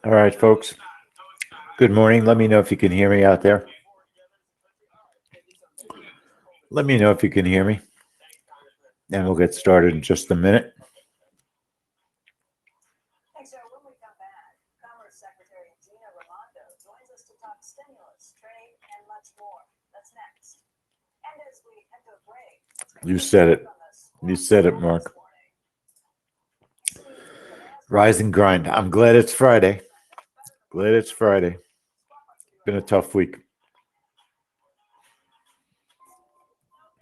All right, folks. Good morning. Let me know if you can hear me out there. Let me know if you can hear me, and we'll get started in just a minute. You said it. You said it, Mark. Rise and grind. I'm glad it's Friday. Glad it's Friday. Been a tough week.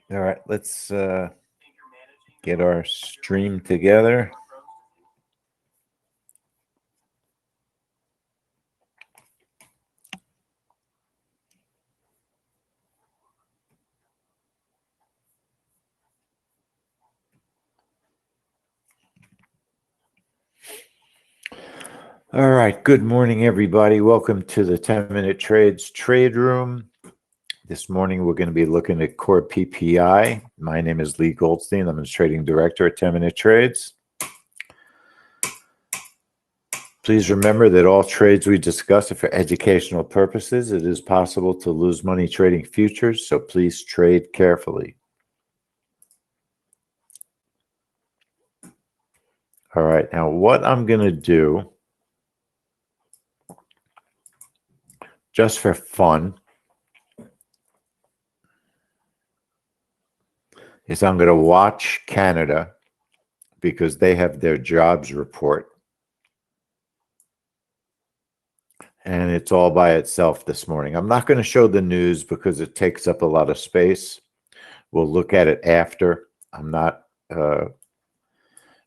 All right, let's get our stream together. All right, good morning, everybody. Welcome to the 10-Minute Trades Trade Room. This morning, we're going to be looking at core PPI. My name is Lee Goldstein. I'm the trading director at 10-Minute Trades. Please remember that all trades we discuss are for educational purposes. It is possible to lose money trading futures, so please trade carefully. All right, now what I'm going to do, just for fun, is I'm going to watch Canada because they have their jobs report. And it's all by itself this morning. I'm not going to show the news because it takes up a lot of space. We'll look at it after.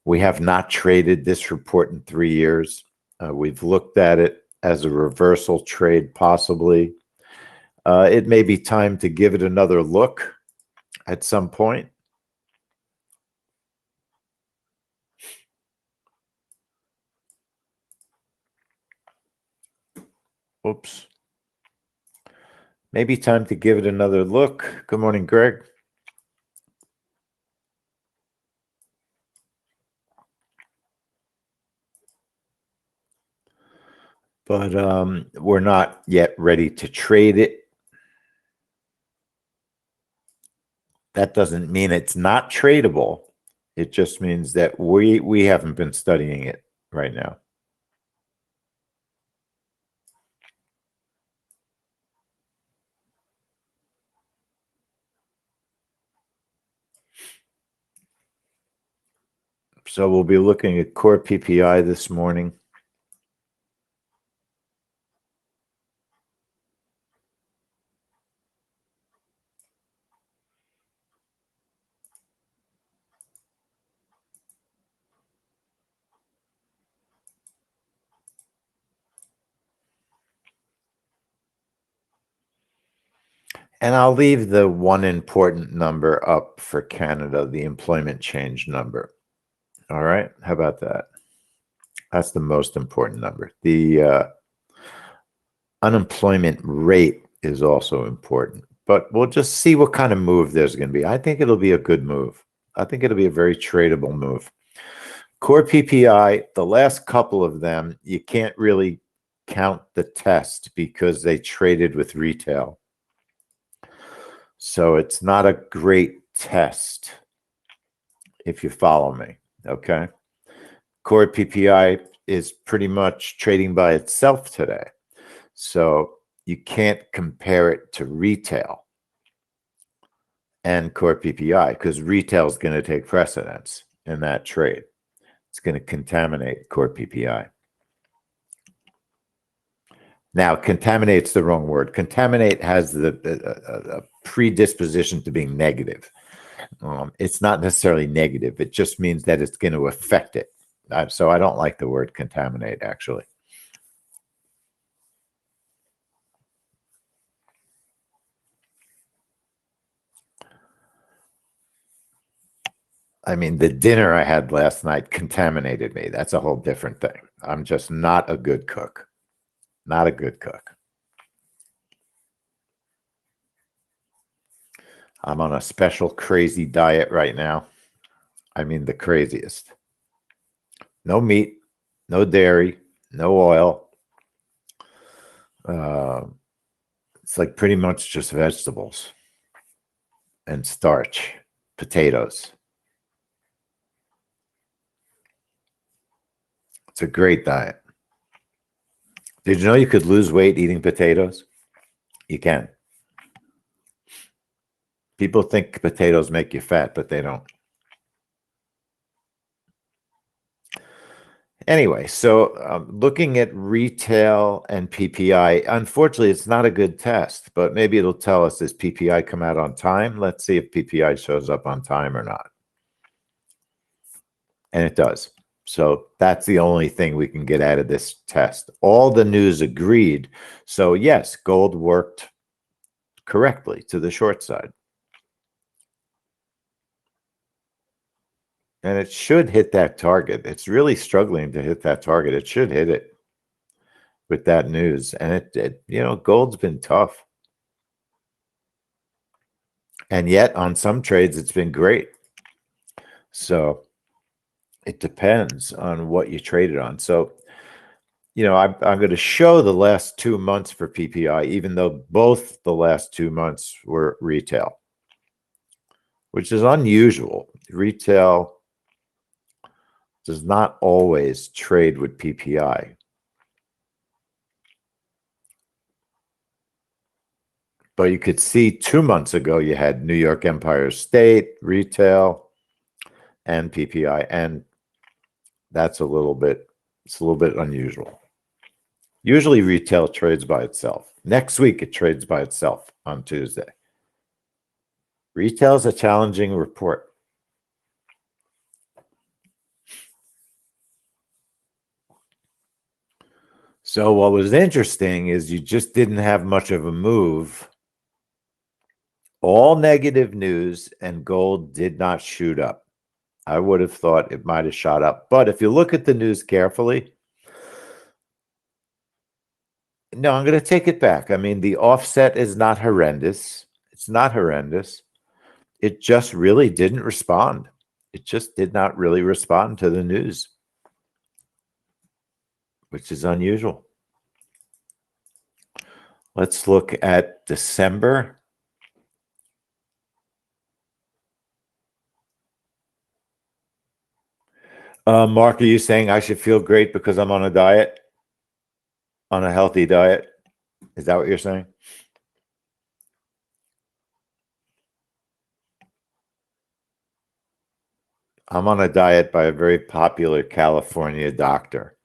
We have not traded this report in 3 years. We've looked at it as a reversal trade, possibly. It may be time to give it another look at some point. Oops. Maybe time to give it another look. Good morning, Greg. But we're not yet ready to trade it. That doesn't mean it's not tradable. It just means that we haven't been studying it right now. So we'll be looking at core PPI this morning. And I'll leave the one important number up for Canada, the employment change number. All right, how about that? That's the most important number. The unemployment rate is also important, but we'll just see what kind of move there's going to be. I think it'll be a good move. I think it'll be a very tradable move. Core PPI, the last couple of them, you can't really count the test because they traded with retail. So it's not a great test, if you follow me, okay? Core PPI is pretty much trading by itself today. So you can't compare it to retail and core PPI because retail is going to take precedence in that trade. It's going to contaminate core PPI. Now, contaminate's the wrong word. Contaminate has a predisposition to being negative. It's not necessarily negative. It just means that it's going to affect it. So I don't like the word contaminate, actually. I mean, the dinner I had last night contaminated me. That's a whole different thing. I'm just not a good cook. Not a good cook. I'm on a special crazy diet right now. I mean, the craziest. No meat, no dairy, no oil, It's like pretty much just vegetables and starch, potatoes. It's a great diet. Did you know you could lose weight eating potatoes? You can. People think potatoes make you fat, but they don't. Anyway, so looking at retail and PPI, unfortunately, it's not a good test, but maybe it'll tell us, does PPI come out on time? Let's see if PPI shows up on time or not. And it does. So that's the only thing we can get out of this test. All the news agreed. So yes, gold worked correctly to the short side. And it should hit that target. It's really struggling to hit that target. It should hit it with that news. And gold's been tough. And yet on some trades, it's been great. So it depends on what you traded on. So, I'm going to show the last 2 months for PPI, even though both the last 2 months were retail, which is unusual. Retail does not always trade with PPI. But you could see 2 months ago, you had New York Empire State, retail, and PPI. And that's a little bit unusual. Usually retail trades by itself. Next week, it trades by itself on Tuesday. Retail is a challenging report. So what was interesting is you just didn't have much of a move. All negative news, and gold did not shoot up. I would have thought it might have shot up. But if you look at the news carefully, no, I'm going to take it back. I mean, the offset is not horrendous. It's not horrendous. It just really didn't respond. It just did not really respond to the news, which is unusual. Let's look at December. Mark, are you saying I should feel great because I'm on a diet? On a healthy diet? Is that what you're saying? I'm on a diet by a very popular California doctor,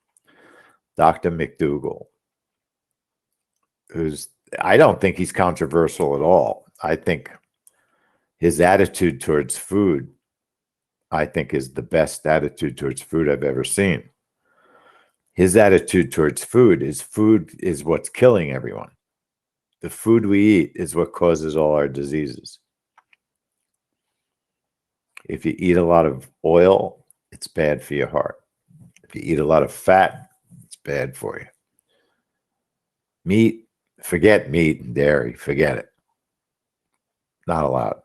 Dr. McDougall, I don't think he's controversial at all. I think his attitude towards food, I think, is the best attitude towards food I've ever seen. His attitude towards food is what's killing everyone. The food we eat is what causes all our diseases. If you eat a lot of oil, it's bad for your heart. If you eat a lot of fat, it's bad for you. Meat, forget meat and dairy, forget it. Not allowed.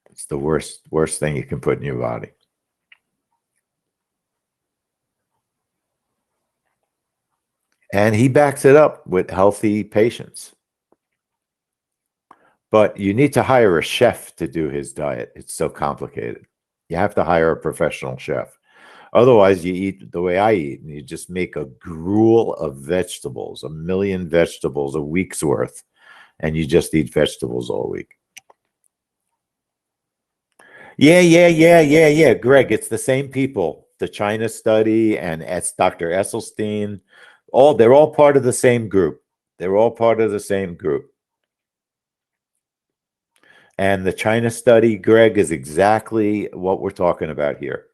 It's the worst thing you can put in your body. And he backs it up with healthy patients. But you need to hire a chef to do his diet. It's so complicated. You have to hire a professional chef. Otherwise, you eat the way I eat, and you just make a gruel of vegetables, 1 million vegetables, a week's worth, and you just eat vegetables all week. Yeah. Greg, it's the same people. The China study and Dr. Esselstyn, they're all part of the same group. They're all part of the same group. And the China study, Greg, is exactly what we're talking about here.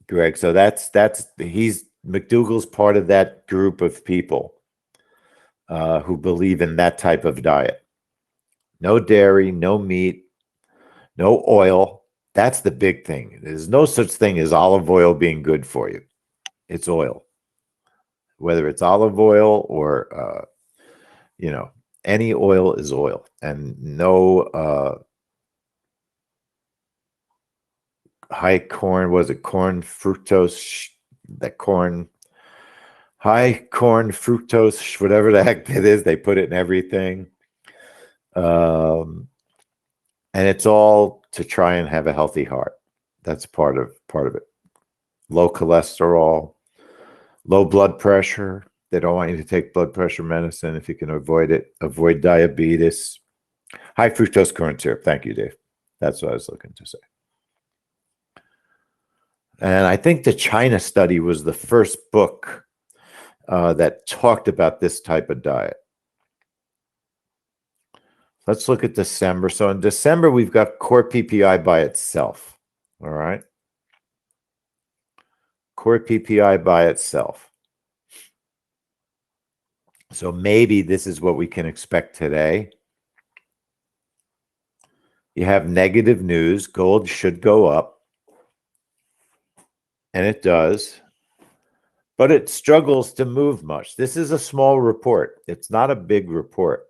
Greg, so he's McDougall's part of that group of people who believe in that type of diet. No dairy, no meat, no oil. That's the big thing. There's no such thing as olive oil being good for you. It's oil. Whether it's olive oil or, any oil is oil. And no high corn, was it corn fructose, that corn High corn fructose, whatever the heck it is, they put it in everything. And it's all to try and have a healthy heart. That's part of it. Low cholesterol, low blood pressure. They don't want you to take blood pressure medicine if you can avoid it. Avoid diabetes. High fructose corn syrup. Thank you, Dave. That's what I was looking to say. And I think the China study was the first book that talked about this type of diet. Let's look at December. So in December, we've got core PPI by itself. All right. Core PPI by itself. So maybe this is what we can expect today. You have negative news. Gold should go up. And it does. But it struggles to move much. This is a small report. It's not a big report.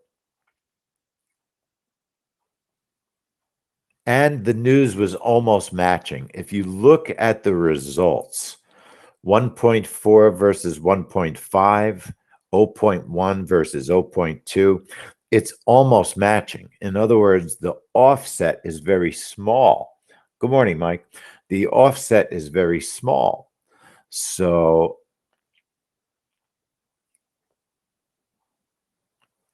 And the news was almost matching. If you look at the results, 1.4 versus 1.5, 0.1 versus 0.2, it's almost matching. In other words, the offset is very small. Good morning, Mike. The offset is very small. So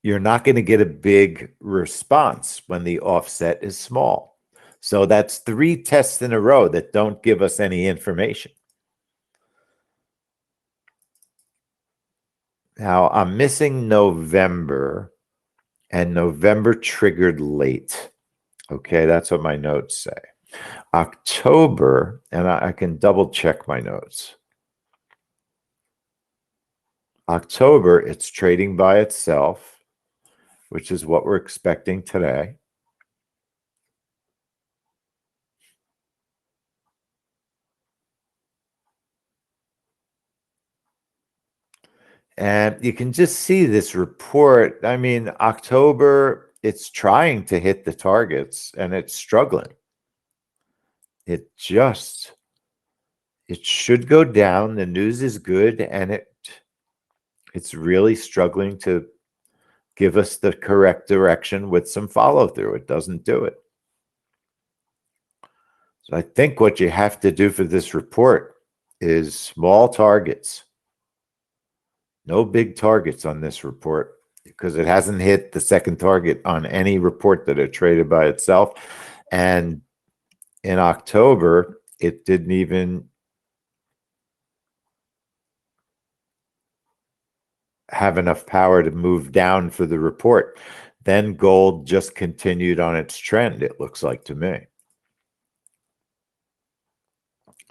you're not going to get a big response when the offset is small. So that's 3 tests in a row that don't give us any information. Now, I'm missing November, and November triggered late. Okay, that's what my notes say. October, and I can double check my notes. October, it's trading by itself, which is what we're expecting today. And you can just see this report. I mean, October, it's trying to hit the targets and it's struggling. It should go down. The news is good and it's really struggling to give us the correct direction with some follow through. It doesn't do it. So I think what you have to do for this report is small targets. No big targets on this report because it hasn't hit the second target on any report that it traded by itself. And in October, it didn't even have enough power to move down for the report. Then gold just continued on its trend, it looks like to me.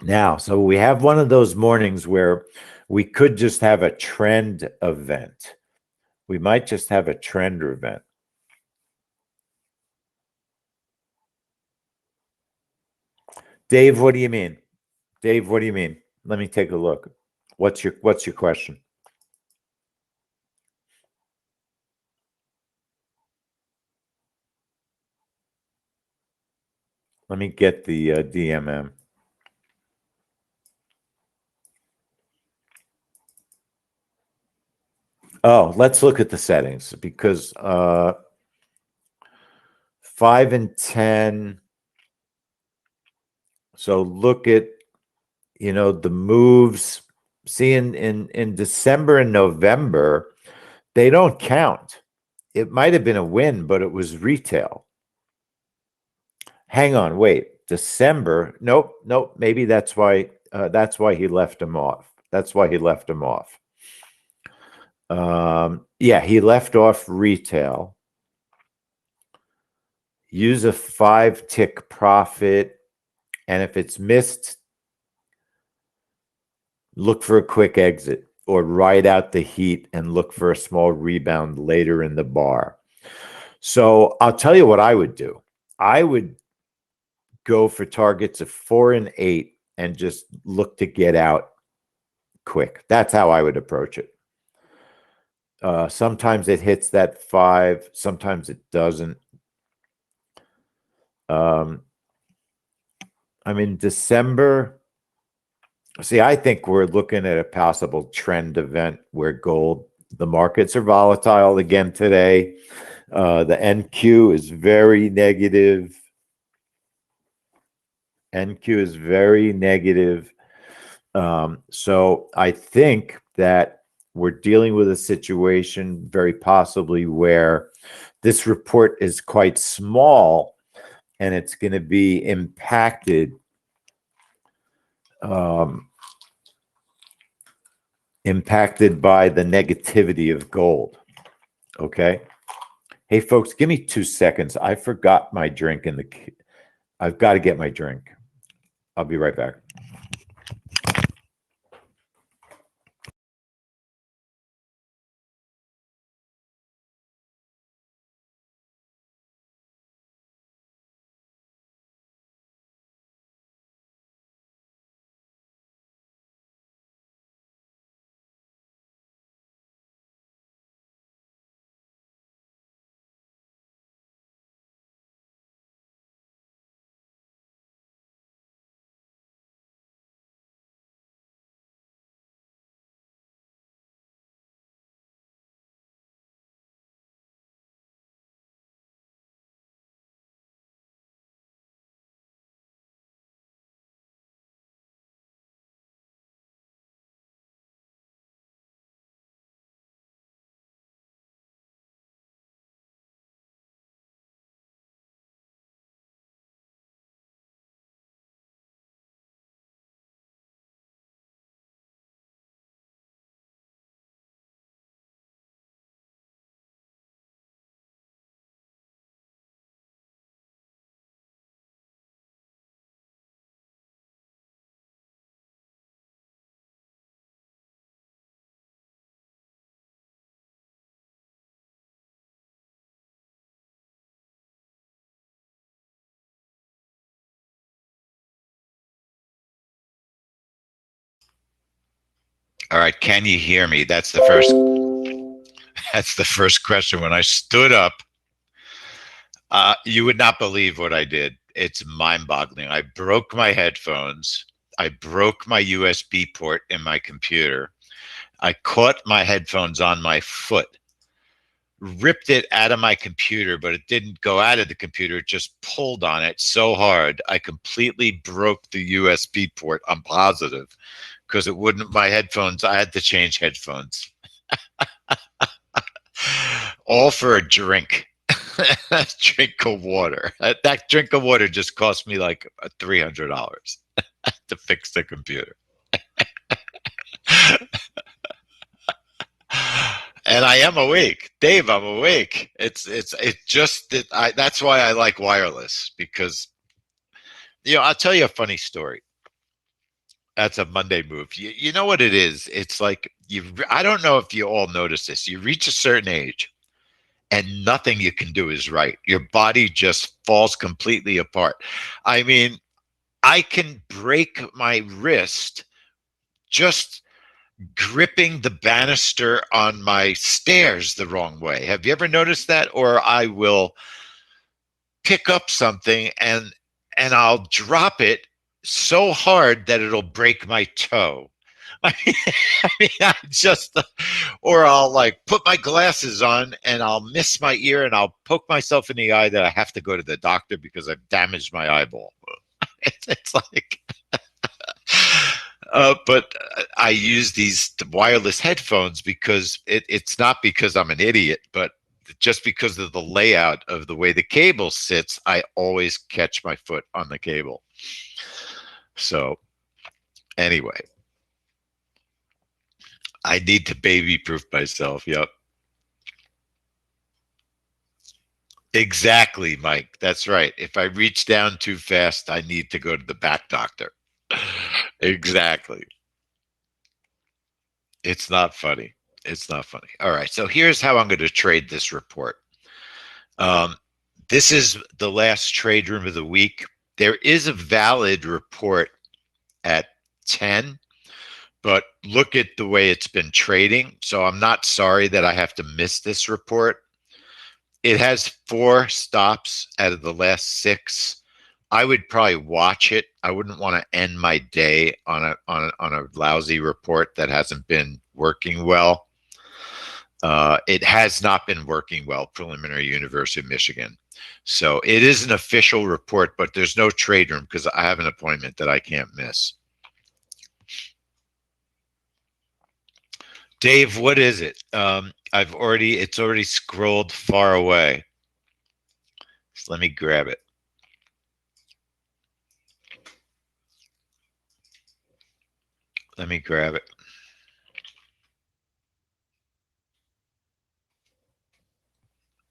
Now, so we have one of those mornings where we could just have a trend event. We might just have a trend event. Dave, what do you mean? Dave, what do you mean? Let me take a look. What's your question? Let me get the DMM. Oh, let's look at the settings because 5 and 10. So look at, the moves. See, in December and November, they don't count. It might have been a win, but it was retail. Hang on, wait. December? Nope. Maybe that's why he left him off. That's why he left him off. Yeah, he left off retail. Use a 5-tick profit, and if it's missed, look for a quick exit or ride out the heat and look for a small rebound later in the bar. So I'll tell you what I would do. I would go for targets of 4 and 8 and just look to get out quick. That's how I would approach it. Sometimes it hits that 5, sometimes it doesn't. I mean, December, See, I think we're looking at a possible trend event where the markets are volatile again today. The NQ is very negative. NQ is very negative. So I think that we're dealing with a situation very possibly where this report is quite small and it's going to be impacted impacted by the negativity of gold. Okay. Hey, folks, give me 2 seconds. I forgot my drink in the. I've got to get my drink. I'll be right back. All right, can you hear me? That's the first question. When I stood up, you would not believe what I did. It's mind-boggling. I broke my headphones. I broke my USB port in my computer. I caught my headphones on my foot, ripped it out of my computer, but it didn't go out of the computer. It just pulled on it so hard. I completely broke the USB port. I'm positive because it wouldn't, my headphones, I had to change headphones. All for a drink. A drink of water. That drink of water just cost me like $300 to fix the computer. And I am awake, Dave. I'm awake. It's just that that's why I like wireless, because I'll tell you a funny story. That's a Monday move. You know what it is? It's like I don't know if you all notice this. You reach a certain age and nothing you can do is right. Your body just falls completely apart. I mean, I can break my wrist just gripping the banister on my stairs the wrong way. Have you ever noticed that? Or I will pick up something and I'll drop it so hard that it'll break my toe. I just, or I'll like put my glasses on and I'll miss my ear and I'll poke myself in the eye that I have to go to the doctor because I've damaged my eyeball. It's like, but I use these wireless headphones because it's not because I'm an idiot, but just because of the layout of the way the cable sits, I always catch my foot on the cable. So anyway, I need to baby proof myself. Yep. Exactly, Mike. That's right. If I reach down too fast, I need to go to the back doctor. Exactly. It's not funny. It's not funny. All right. So here's how I'm going to trade this report. This is the last trade room of the week. There is a valid report at 10, but look at the way it's been trading. So I'm not sorry that I have to miss this report. It has 4 stops out of the last 6. I would probably watch it. I wouldn't want to end my day on a lousy report that hasn't been working well. It has not been working well, preliminary University of Michigan. So it is an official report, but there's no trade room because I have an appointment that I can't miss. Dave, what is it? It's already scrolled far away. So let me grab it. Let me grab it.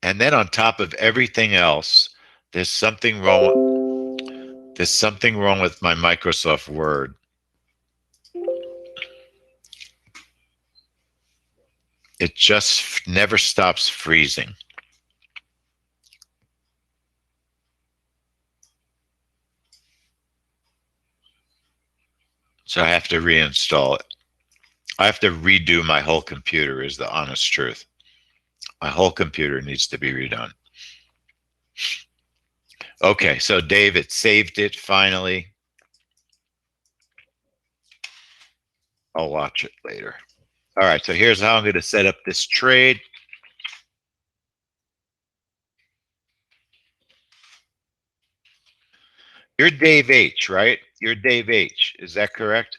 And then on top of everything else, there's something wrong. There's something wrong with my Microsoft Word. It just never stops freezing. So I have to reinstall it. I have to redo my whole computer, is the honest truth. My whole computer needs to be redone. Okay, so David saved it finally. I'll watch it later. All right, so here's how I'm going to set up this trade. You're Dave H, right? You're Dave H. Is that correct?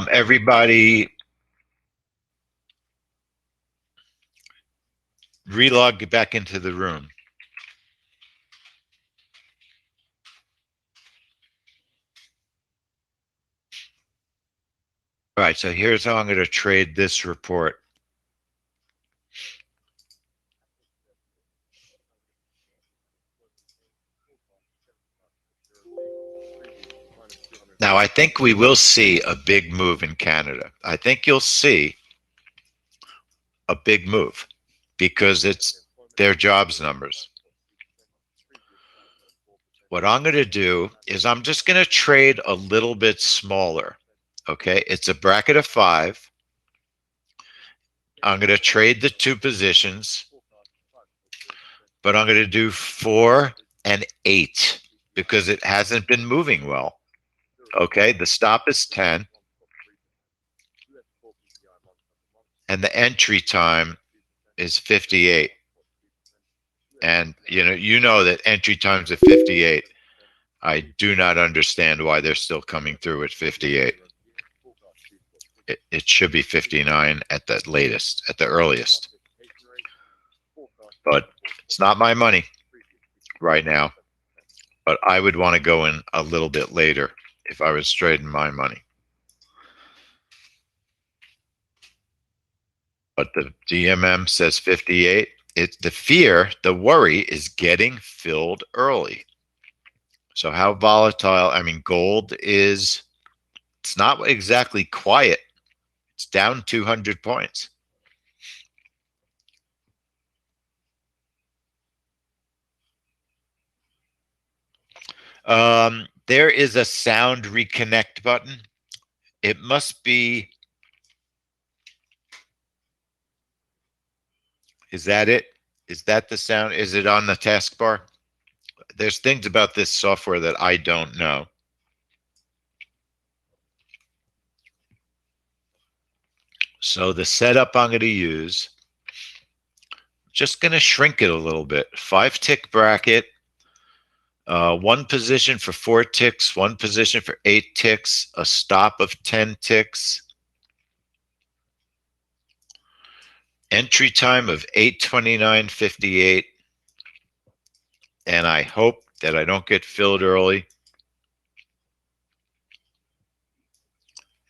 Everybody relog back into the room. All right, so here's how I'm going to trade this report. Now, I think we will see a big move in Canada. I think you'll see a big move because it's their jobs numbers. What I'm going to do is I'm just going to trade a little bit smaller. Okay, it's a bracket of 5. I'm going to trade the 2 positions, but I'm going to do 4 and 8 because it hasn't been moving well. Okay, the stop is 10. And the entry time is 58. And you know that entry times at 58. I do not understand why they're still coming through at 58. It should be 59 at the latest, at the earliest. But it's not my money right now. But I would want to go in a little bit later if I was trading my money. But the DMM says 58. It's the fear, the worry is getting filled early. So how volatile? I mean, gold is, it's not exactly quiet. It's down 200 points. There is a sound reconnect button. It must be, is that it? Is that the sound? Is it on the taskbar? There's things about this software that I don't know. So the setup I'm going to use, just going to shrink it a little bit. 5-tick bracket, 1 position for 4 ticks, 1 position for 8 ticks, a stop of 10 ticks, entry time of 8:29:58, and I hope that I don't get filled early.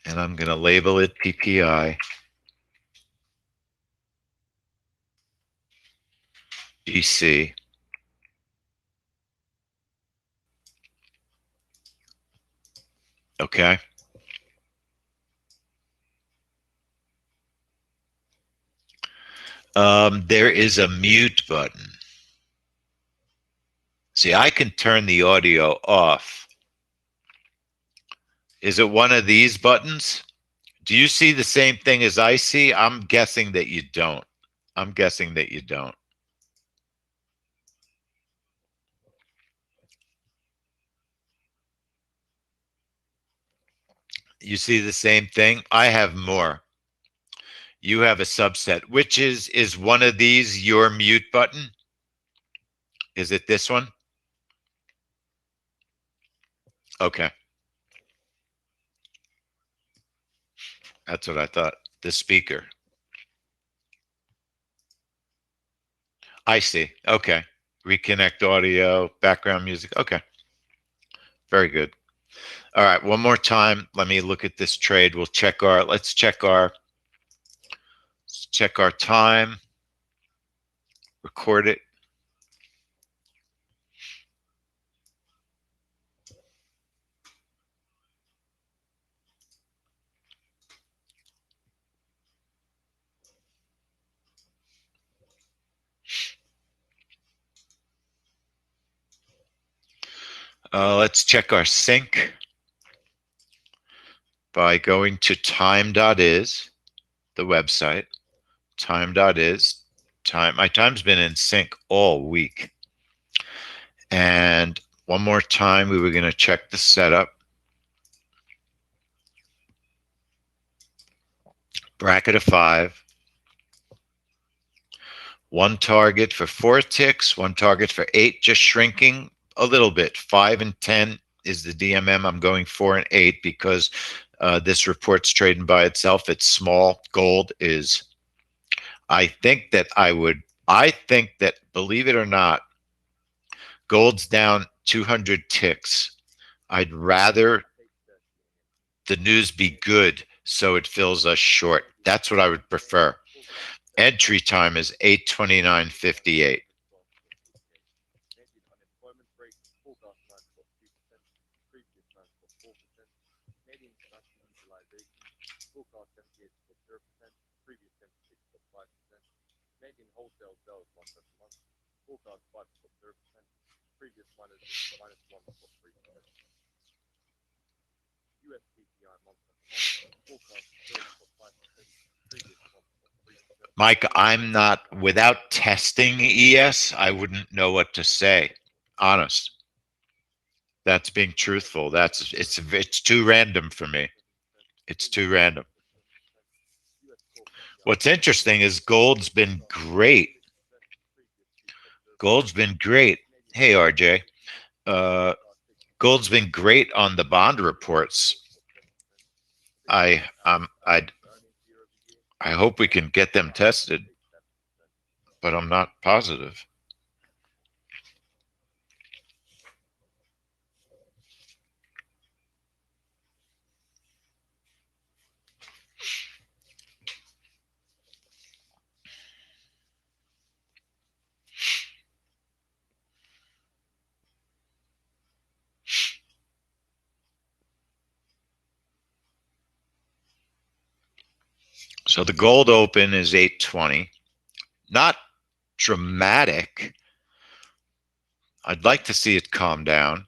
And I'm going to label it PPI. GC. Okay. There is a mute button. See, I can turn the audio off. Is it one of these buttons? Do you see the same thing as I see? I'm guessing that you don't. I'm guessing that you don't. You see the same thing? I have more. You have a subset. Which is one of these your mute button? Is it this one? Okay. That's what I thought. The speaker. I see. Okay. Reconnect audio, background music. Okay. Very good. All right. One more time. Let me look at this trade. Let's check our time, record it. Let's check our sync by going to time.is, the website. Time.is. My time's been in sync all week. And one more time, we were going to check the setup. Bracket of 5. One target for 4 ticks, one target for 8, just shrinking a little bit. 5 and 10 is the DMM. I'm going 4 and 8 because this report's trading by itself. It's small. Gold is, I think that, believe it or not, gold's down 200 ticks. I'd rather the news be good so it fills us short. That's what I would prefer. Entry time is 8:29:58. Mike, I'm not, without testing ES, I wouldn't know what to say. Honest. That's being truthful. It's too random for me. It's too random. What's interesting is gold's been great. Gold's been great. Hey, RJ. Uh, gold's been great on the bond reports. I hope we can get them tested, but I'm not positive. So the gold open is 820. Not dramatic. I'd like to see it calm down.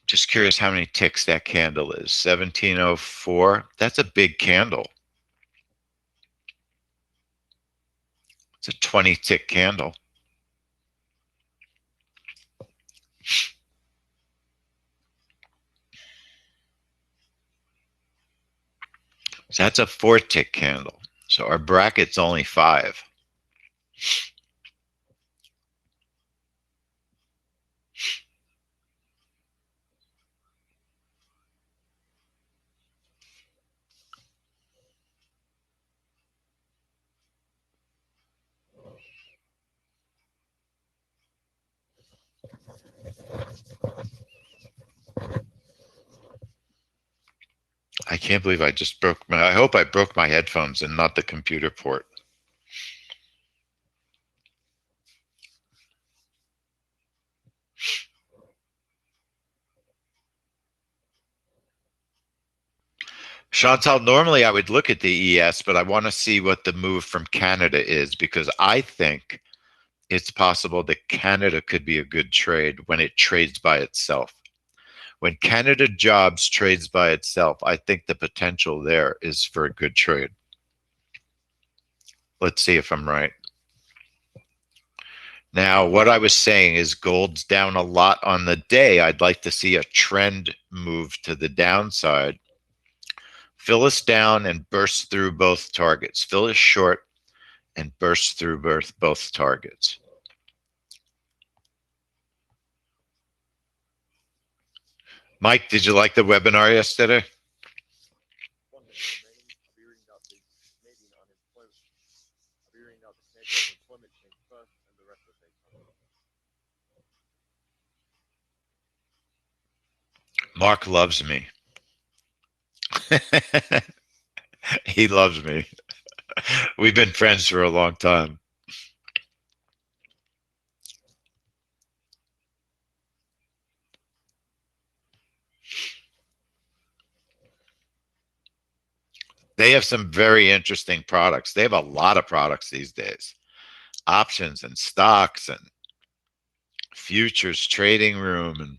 Just curious how many ticks that candle is. 1704. That's a big candle. It's a 20 tick candle. So that's a 4 tick candle. So our bracket's only 5. I can't believe I just broke my, I hope I broke my headphones and not the computer port. Chantal, normally I would look at the ES, but I want to see what the move from Canada is because I think it's possible that Canada could be a good trade when it trades by itself. When Canada jobs trades by itself, I think the potential there is for a good trade. Let's see if I'm right. Now, what I was saying is gold's down a lot on the day. I'd like to see a trend move to the downside. Fill us down and burst through both targets. Fill us short and burst through both targets. Mike, did you like the webinar yesterday? Mark loves me. He loves me. We've been friends for a long time. They have some very interesting products. They have a lot of products these days. Options and stocks and futures trading room, and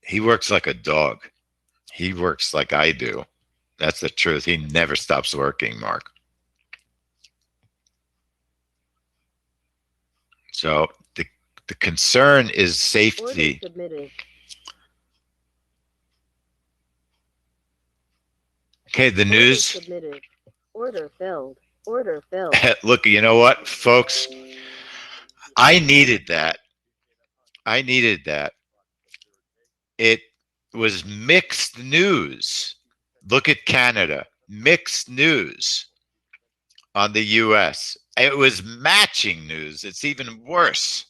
he works like a dog. He works like I do. That's the truth. He never stops working, Mark. So the concern is safety. Okay, the news. Submitted. Order filled. Order filled. Look, you know what, folks? I needed that. I needed that. It was mixed news. Look at Canada. Mixed news on the US. It was matching news. It's even worse.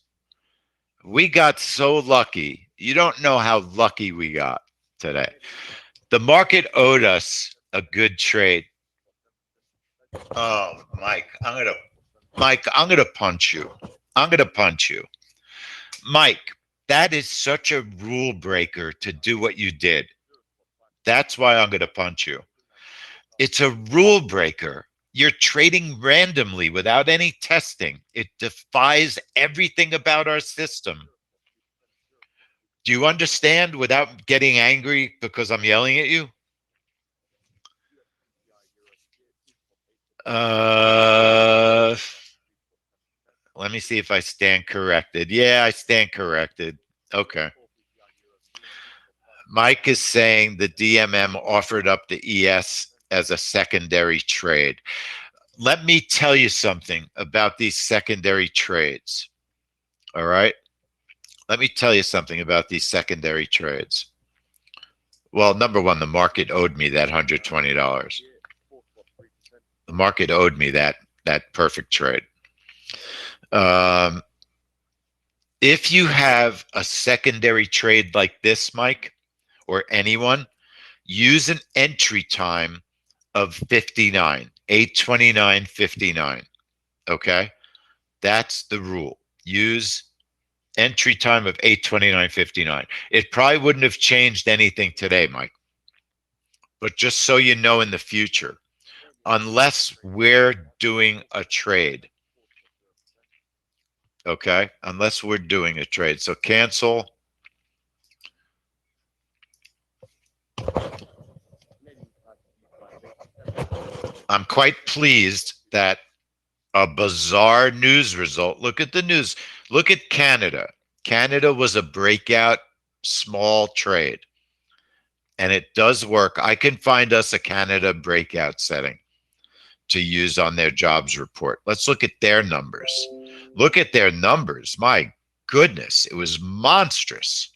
We got so lucky. You don't know how lucky we got today. The market owed us a good trade. Oh, Mike, I'm gonna punch you. I'm gonna punch you. Mike, that is such a rule breaker to do what you did. That's why I'm gonna punch you. It's a rule breaker. You're trading randomly without any testing. It defies everything about our system. Do you understand without getting angry because I'm yelling at you? Let me see if I stand corrected. Yeah, I stand corrected. Okay. Mike is saying the DMM offered up the ES as a secondary trade. Let me tell you something about these secondary trades. All right. Let me tell you something about these secondary trades. Well, number one, the market owed me that $120. The market owed me that perfect trade. If you have a secondary trade like this, Mike, or anyone, use an entry time of 59, 8:29:59. Okay, that's the rule. Use entry time of 8:29:59. It probably wouldn't have changed anything today, Mike. But just so you know in the future, unless we're doing a trade, okay? Unless we're doing a trade. So cancel. I'm quite pleased that a bizarre news result. Look at the news. Look at Canada. Canada was a breakout small trade. And it does work. I can find us a Canada breakout setting to use on their jobs report. Let's look at their numbers. Look at their numbers. My goodness, it was monstrous.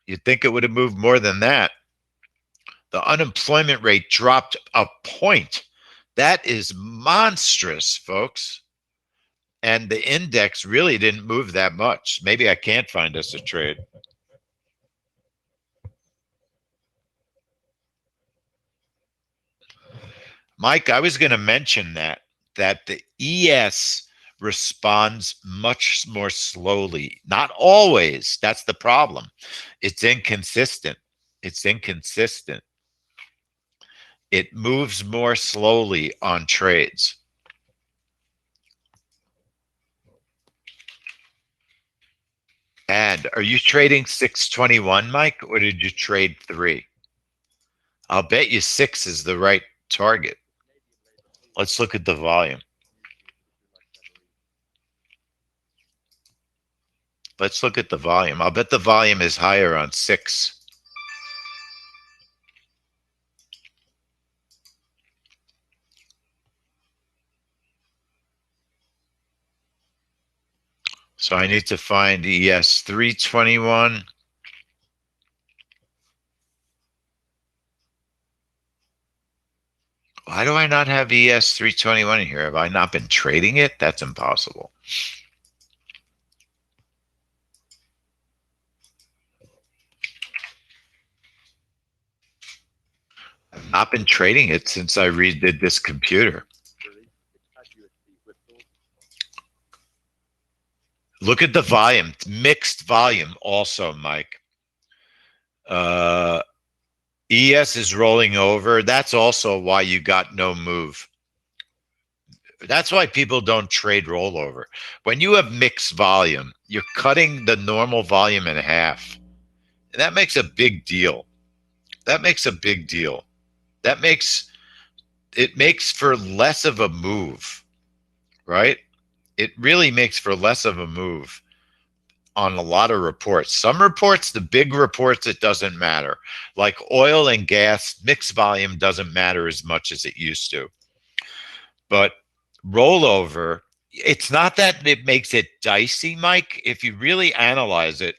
You'd think it would have moved more than that. The unemployment rate dropped a point. That is monstrous, folks. And the index really didn't move that much. Maybe I can't find us a trade. Mike, I was going to mention that the ES responds much more slowly. Not always. That's the problem. It's inconsistent. It's inconsistent. It moves more slowly on trades. And are you trading 621, Mike, or did you trade 3? I'll bet you 6 is the right target. Let's look at the volume. Let's look at the volume. I'll bet the volume is higher on 6. So I need to find ES 321. Why do I not have ES 321 in here? Have I not been trading it? That's impossible. I've not been trading it since I redid this computer. Look at the volume, mixed volume also, Mike. ES is rolling over. That's also why you got no move. That's why people don't trade rollover. When you have mixed volume, you're cutting the normal volume in half. And that makes a big deal. That makes a big deal. It makes for less of a move, right? It really makes for less of a move on a lot of reports. Some reports, the big reports, it doesn't matter. Like oil and gas, mixed volume doesn't matter as much as it used to. But rollover, it's not that it makes it dicey, Mike. If you really analyze it,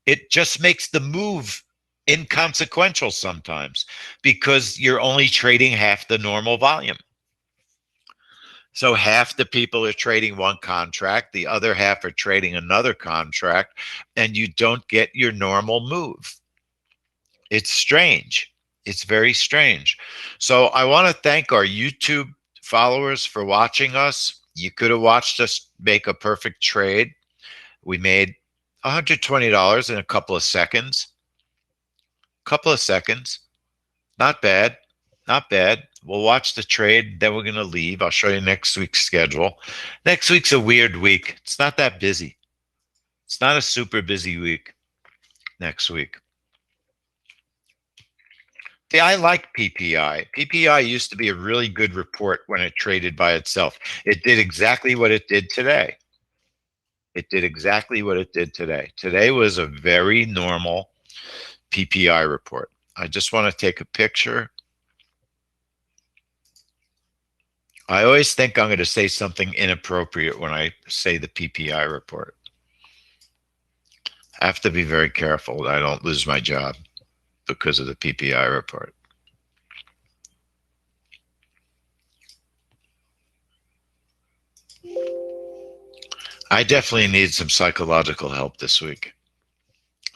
it just makes the move inconsequential sometimes because you're only trading half the normal volume. So half the people are trading one contract, the other half are trading another contract, and you don't get your normal move. It's strange. It's very strange. So I want to thank our YouTube followers for watching us. You could have watched us make a perfect trade. We made $120 in a couple of seconds. Not bad. Not bad. We'll watch the trade, then we're going to leave. I'll show you next week's schedule. Next week's a weird week. It's not that busy. It's not a super busy week next week. See, I like PPI. PPI used to be a really good report when it traded by itself. It did exactly what it did today. It did exactly what it did today. Today was a very normal PPI report. I just want to take a picture. I always think I'm going to say something inappropriate when I say the PPI report. I have to be very careful that I don't lose my job because of the PPI report. I definitely need some psychological help this week.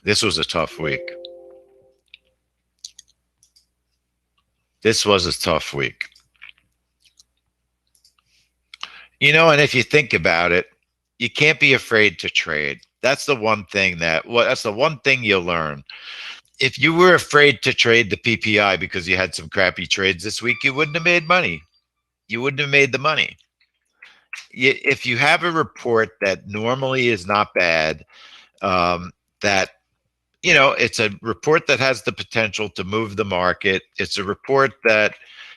This was a tough week. This was a tough week. You know, and if you think about it, you can't be afraid to trade. That's the one thing that's the one thing you'll learn. If you were afraid to trade the PPI because you had some crappy trades this week, you wouldn't have made money. You wouldn't have made the money. If you have a report that normally is not bad, that, you know, it's a report that has the potential to move the market. It's a report that,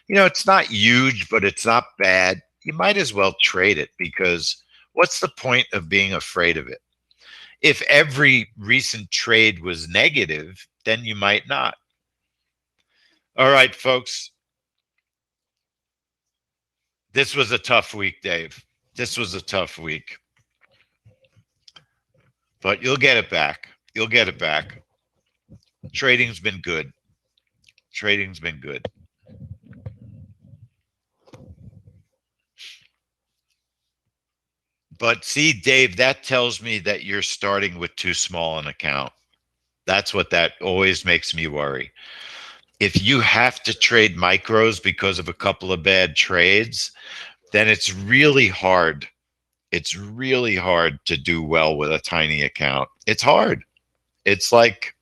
you know, it's not huge, but it's not bad. You might as well trade it because what's the point of being afraid of it? If every recent trade was negative, then you might not. All right, folks. This was a tough week, Dave. This was a tough week. But you'll get it back. You'll get it back. Trading's been good. Trading's been good. But see, Dave, that tells me that you're starting with too small an account. That's what that always makes me worry. If you have to trade micros because of a couple of bad trades, then it's really hard. It's really hard to do well with a tiny account. It's hard. It's like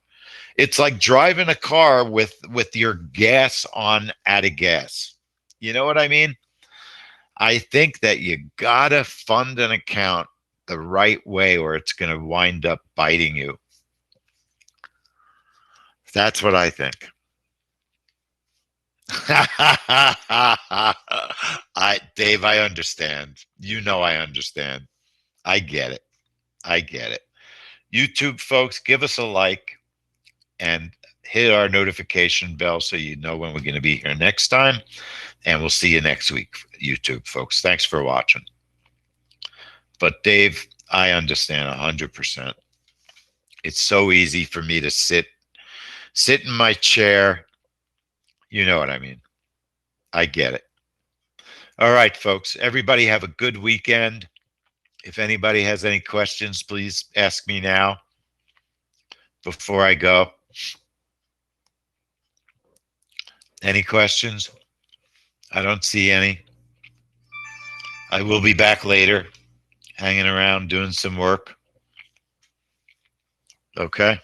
driving a car with your gas on out of gas. You know what I mean? I think that you gotta fund an account the right way or it's gonna wind up biting you. That's what I think. Dave, I understand. You know I understand. I get it. I get it. YouTube folks, give us a like and hit our notification bell so you know when we're going to be here next time. And we'll see you next week, YouTube folks. Thanks for watching. But Dave, I understand 100%. It's so easy for me to sit in my chair. You know what I mean. I get it. All right, folks. Everybody have a good weekend. If anybody has any questions, please ask me now before I go. Any questions? I don't see any. I will be back later, hanging around doing some work. Okay.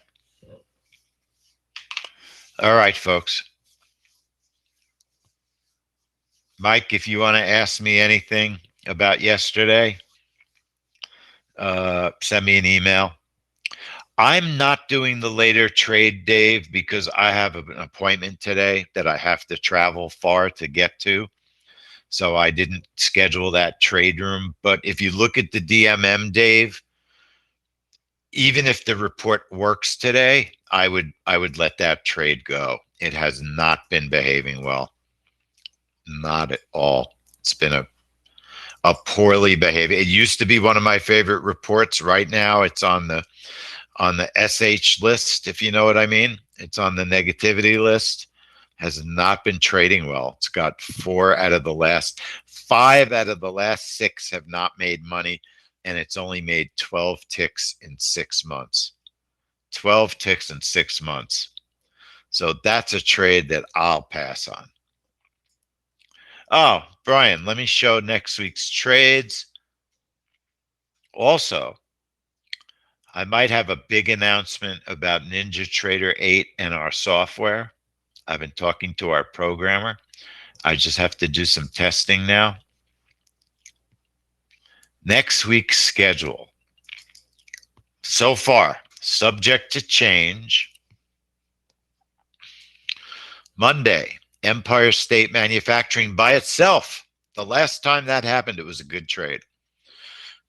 All right, folks. Mike, if you want to ask me anything about yesterday, send me an email. I'm not doing the later trade, Dave, because I have an appointment today that I have to travel far to get to. So I didn't schedule that trade room. But if you look at the DMM, Dave, even if the report works today, I would let that trade go. It has not been behaving well. Not at all. It's been a poorly behaved. It used to be one of my favorite reports. Right now, it's on the SH list, if you know what I mean. It's on the negativity list. Has not been trading well. It's got 5 out of the last 6 have not made money, and it's only made 12 ticks in 6 months. 12 ticks in 6 months. So that's a trade that I'll pass on. Oh, Brian, let me show next week's trades. Also, I might have a big announcement about NinjaTrader 8 and our software. I've been talking to our programmer. I just have to do some testing now. Next week's schedule. So far, subject to change. Monday, Empire State Manufacturing by itself. The last time that happened, it was a good trade.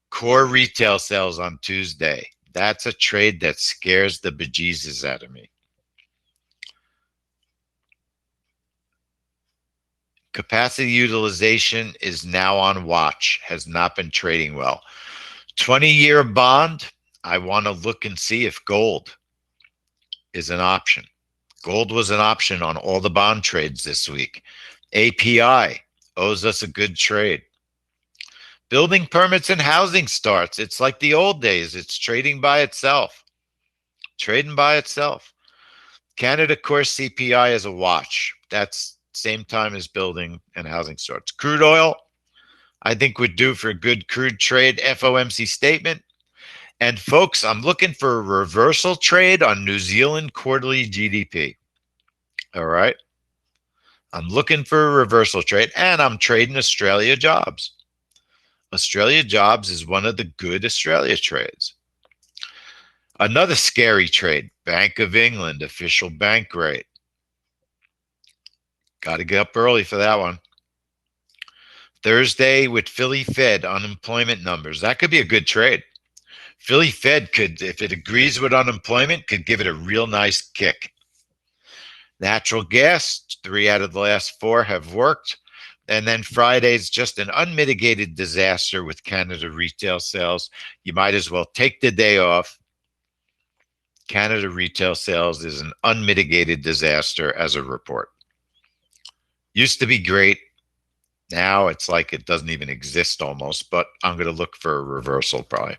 Core retail sales on Tuesday. That's a trade that scares the bejesus out of me. Capacity utilization is now on watch, has not been trading well. 20-year bond, I want to look and see if gold is an option. Gold was an option on all the bond trades this week. API owes us a good trade. Building permits and housing starts. It's like the old days. It's trading by itself. Trading by itself. Canada core CPI is a watch. That's same time as building and housing starts. Crude oil, I think we're due for a good crude trade. FOMC statement. And folks, I'm looking for a reversal trade on New Zealand quarterly GDP. All right. I'm looking for a reversal trade, and I'm trading Australia jobs. Australia jobs is one of the good Australia trades. Another scary trade, Bank of England official bank rate. Got to get up early for that one. Thursday with Philly Fed unemployment numbers. That could be a good trade. Philly Fed could, if it agrees with unemployment, could give it a real nice kick. Natural gas, 3 out of the last 4 have worked. And then Friday's just an unmitigated disaster with Canada retail sales. You might as well take the day off. Canada retail sales is an unmitigated disaster as a report. Used to be great. Now it's like it doesn't even exist almost, but I'm going to look for a reversal probably.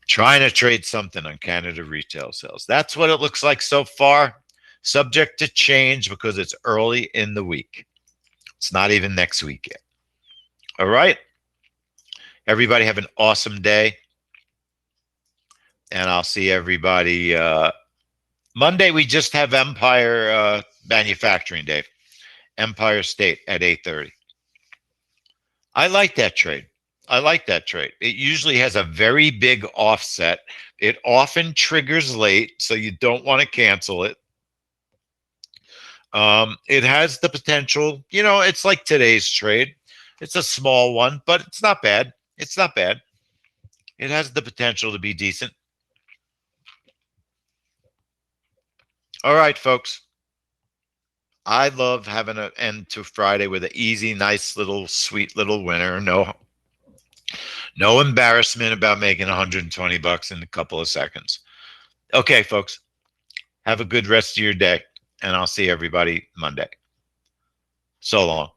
Trying to trade something on Canada retail sales. That's what it looks like so far. Subject to change because it's early in the week. It's not even next week yet. All right. Everybody have an awesome day. And I'll see everybody. Monday, we just have Empire Manufacturing Day. Empire State at 8:30. I like that trade. I like that trade. It usually has a very big offset. It often triggers late, so you don't want to cancel it. It has the potential, it's like today's trade. It's a small one, but it's not bad. It's not bad. It has the potential to be decent. All right, folks. I love having an end to Friday with an easy, nice little, sweet little winner. No embarrassment about making 120 bucks in a couple of seconds. Okay, folks. Have a good rest of your day, and I'll see everybody Monday. So long.